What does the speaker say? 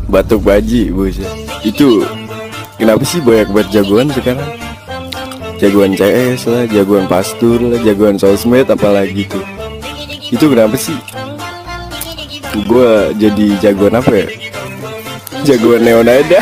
Batuk baji bos ya. Itu kenapa sih banyak buat jagoan sekarang? Jagoan CS lah, jagoan pastur lah, jagoan sosmed apalagi tuh. Itu kenapa sih? Gue jadi jagoan apa ya? Jagoan neonada.